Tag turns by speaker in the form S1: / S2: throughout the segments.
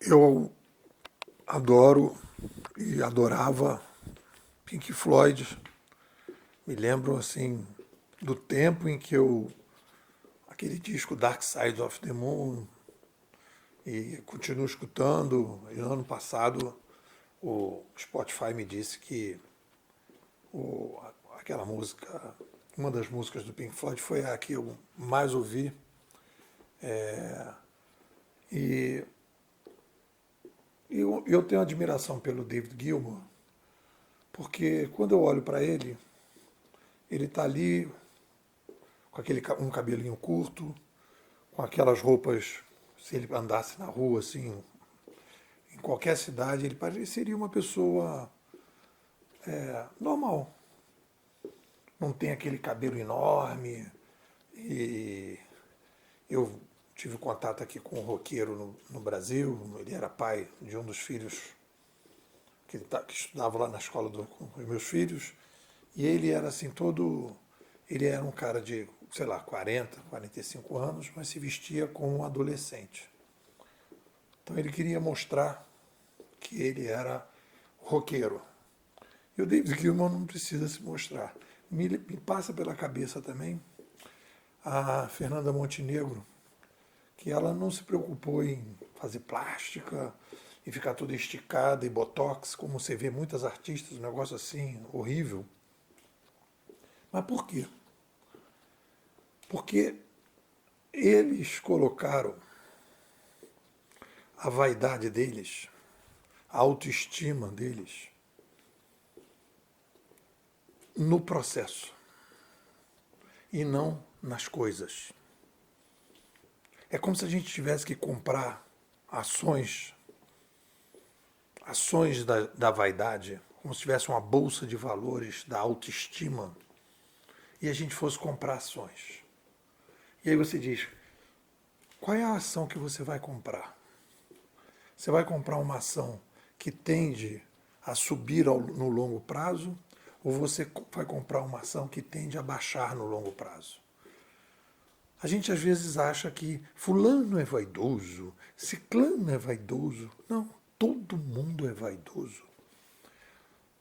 S1: Eu adoro e adorava Pink Floyd. Me lembro assim do tempo em que aquele disco Dark Side of the Moon, e continuo escutando. E no ano passado o Spotify me disse que o, aquela música, uma das músicas do Pink Floyd foi a que eu mais ouvi. E eu tenho admiração pelo David Gilmour, porque quando eu olho para ele está ali com um cabelinho curto, com aquelas roupas. Se ele andasse na rua, assim, em qualquer cidade, ele pareceria uma pessoa normal. Não tem aquele cabelo enorme. E eu tive contato aqui com um roqueiro no Brasil. Ele era pai de um dos filhos que estudava lá na escola com os meus filhos. E ele era assim todo. Ele era um cara de, sei lá, 40, 45 anos, mas se vestia como um adolescente. Então ele queria mostrar que ele era roqueiro. E o David Gilmour não precisa se mostrar. Me passa pela cabeça também a Fernanda Montenegro, que ela não se preocupou em fazer plástica e ficar toda esticada e botox, como você vê muitas artistas, um negócio assim horrível. Mas por quê? Porque eles colocaram a vaidade deles, a autoestima deles, no processo e não nas coisas. É como se a gente tivesse que comprar ações, ações da vaidade, como se tivesse uma bolsa de valores da autoestima e a gente fosse comprar ações. E aí você diz, qual é a ação que você vai comprar? Você vai comprar uma ação que tende a subir no longo prazo ou você vai comprar uma ação que tende a baixar no longo prazo? A gente às vezes acha que fulano é vaidoso, ciclano é vaidoso. Não, todo mundo é vaidoso.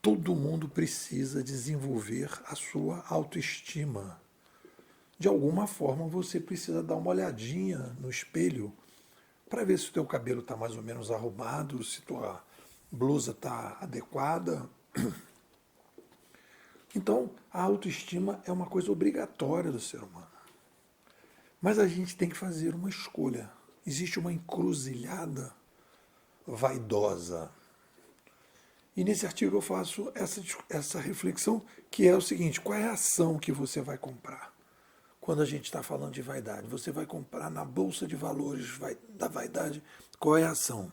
S1: Todo mundo precisa desenvolver a sua autoestima. De alguma forma você precisa dar uma olhadinha no espelho para ver se o teu cabelo está mais ou menos arrumado, se tua blusa está adequada. Então, a autoestima é uma coisa obrigatória do ser humano. Mas a gente tem que fazer uma escolha. Existe uma encruzilhada vaidosa. E nesse artigo eu faço essa reflexão, que é o seguinte: qual é a ação que você vai comprar? Quando a gente está falando de vaidade, você vai comprar na bolsa de valores da vaidade, qual é a ação?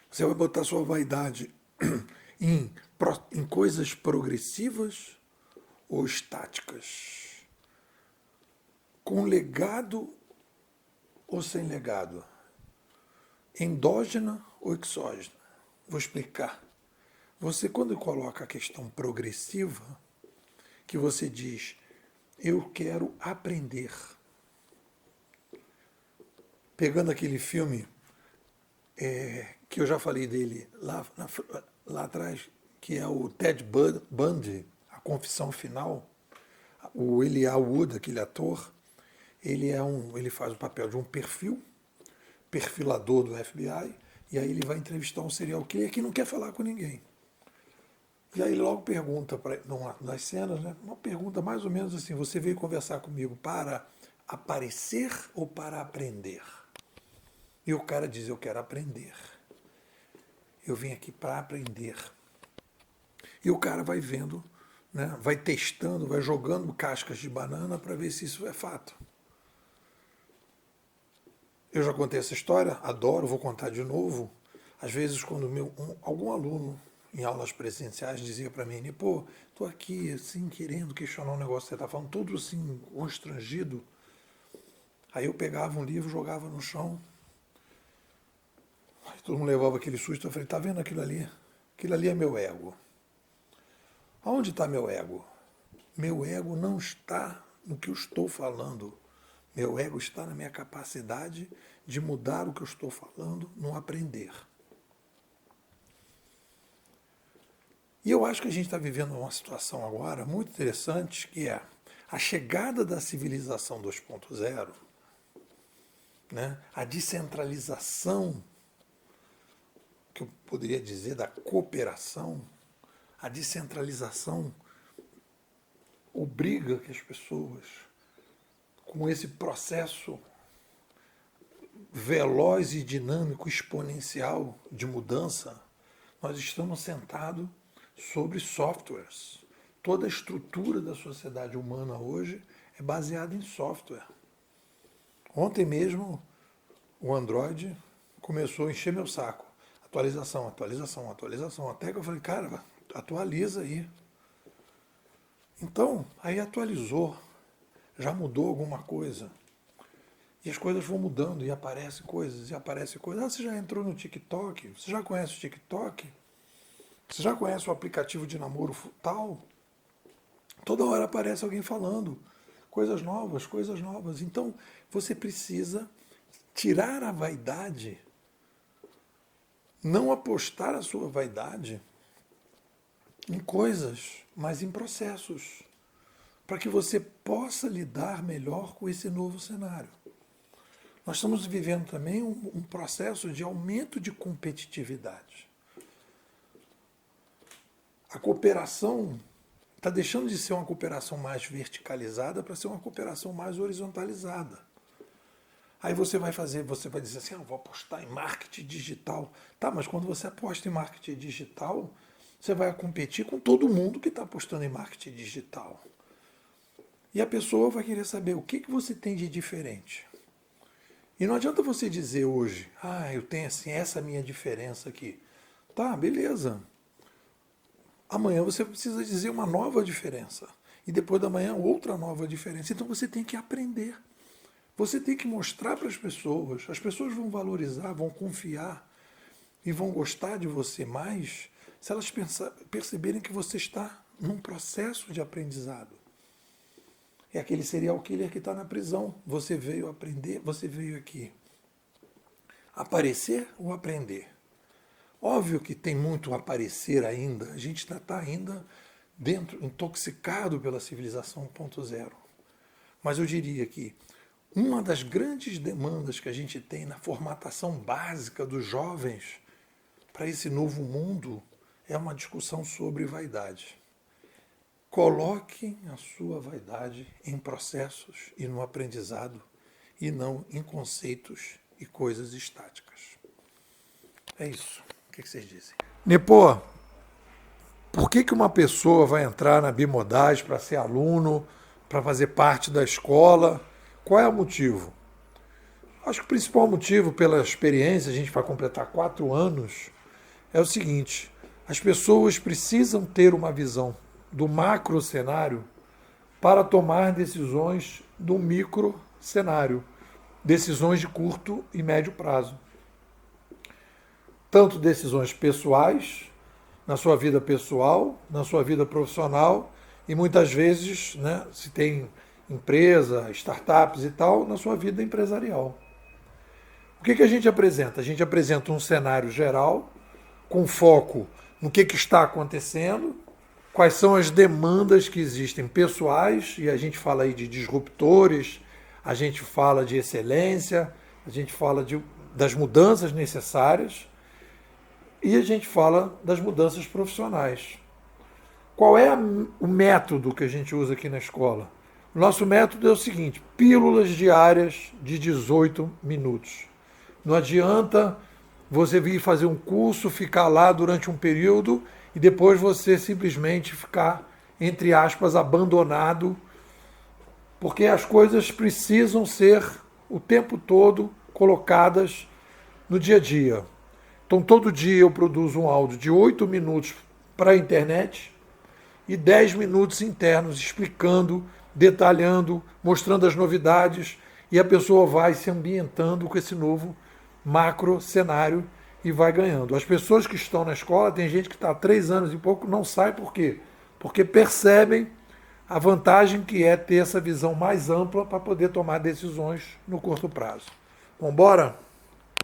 S1: Você vai botar sua vaidade em coisas progressivas ou estáticas? Com legado ou sem legado? Endógena ou exógena? Vou explicar. Você, quando coloca a questão progressiva, que você diz, eu quero aprender. Pegando aquele filme que eu já falei dele lá atrás, que é o Ted Bundy, A Confissão Final, o Elijah Wood, aquele ator, ele faz o papel de um perfilador do FBI, e aí ele vai entrevistar um serial killer que não quer falar com ninguém. E aí ele logo pergunta, nas cenas, né, uma pergunta mais ou menos assim, você veio conversar comigo para aparecer ou para aprender? E o cara diz, eu quero aprender. Eu vim aqui para aprender. E o cara vai vendo, né, vai testando, vai jogando cascas de banana para ver se isso é fato. Eu já contei essa história, adoro, vou contar de novo. Às vezes, quando algum aluno em aulas presenciais dizia para mim, pô, tô aqui assim querendo questionar um negócio que você está falando, todo assim constrangido. Aí eu pegava um livro, jogava no chão, aí todo mundo levava aquele susto. Eu falei, tá vendo aquilo ali? Aquilo ali é meu ego. Aonde está meu ego? Meu ego não está no que eu estou falando. Meu ego está na minha capacidade de mudar o que eu estou falando, no aprender. E eu acho que a gente está vivendo uma situação agora muito interessante, que é a chegada da civilização 2.0, né? A descentralização, que eu poderia dizer, da cooperação, a descentralização obriga que as pessoas, com esse processo veloz e dinâmico, exponencial de mudança, nós estamos sentados sobre softwares. Toda a estrutura da sociedade humana hoje é baseada em software. Ontem mesmo o Android começou a encher meu saco. Atualização, atualização, atualização. Até que eu falei, cara, atualiza aí. Então, aí atualizou, já mudou alguma coisa. E as coisas vão mudando e aparecem coisas, e aparecem coisas. Ah, você já entrou no TikTok? Você já conhece o TikTok? Você já conhece o aplicativo de namoro tal? Toda hora aparece alguém falando coisas novas, coisas novas. Então, você precisa tirar a vaidade, não apostar a sua vaidade em coisas, mas em processos, para que você possa lidar melhor com esse novo cenário. Nós estamos vivendo também um processo de aumento de competitividade. A cooperação está deixando de ser uma cooperação mais verticalizada para ser uma cooperação mais horizontalizada. Aí você vai dizer assim, vou apostar em marketing digital. Tá, mas quando você aposta em marketing digital, você vai competir com todo mundo que está apostando em marketing digital. E a pessoa vai querer saber o que você tem de diferente. E não adianta você dizer hoje, eu tenho assim, essa minha diferença aqui. Tá, beleza. Amanhã você precisa dizer uma nova diferença. E depois da manhã, outra nova diferença. Então você tem que aprender. Você tem que mostrar para as pessoas vão valorizar, vão confiar e vão gostar de você mais se elas perceberem que você está num processo de aprendizado. É aquele serial killer que está na prisão. Você veio aprender, você veio aqui aparecer ou aprender? Óbvio que tem muito a aparecer ainda, a gente está ainda intoxicado pela civilização 1.0. Mas eu diria que uma das grandes demandas que a gente tem na formatação básica dos jovens para esse novo mundo é uma discussão sobre vaidade. Coloquem a sua vaidade em processos e no aprendizado e não em conceitos e coisas estáticas. É isso. O que vocês dizem? Nepô, por que uma pessoa vai entrar na Bimodais para ser aluno, para fazer parte da escola? Qual é o motivo? Acho que o principal motivo, pela experiência, a gente vai completar 4 anos, é o seguinte: as pessoas precisam ter uma visão do macro cenário para tomar decisões do micro cenário, decisões de curto e médio prazo. Tanto decisões pessoais, na sua vida pessoal, na sua vida profissional, e muitas vezes, se tem empresa, startups e tal, na sua vida empresarial. O que a gente apresenta? A gente apresenta um cenário geral, com foco no que está acontecendo, quais são as demandas que existem pessoais, e a gente fala aí de disruptores, a gente fala de excelência, a gente fala das mudanças necessárias, e a gente fala das mudanças profissionais. Qual é o método que a gente usa aqui na escola? O nosso método é o seguinte: pílulas diárias de 18 minutos. Não adianta você vir fazer um curso, ficar lá durante um período e depois você simplesmente ficar, entre aspas, abandonado, porque as coisas precisam ser o tempo todo colocadas no dia a dia. Então, todo dia eu produzo um áudio de 8 minutos para a internet e 10 minutos internos explicando, detalhando, mostrando as novidades, e a pessoa vai se ambientando com esse novo macro cenário e vai ganhando. As pessoas que estão na escola, tem gente que está há 3 anos e pouco, não sai por quê? Porque percebem a vantagem que é ter essa visão mais ampla para poder tomar decisões no curto prazo. Vamos embora?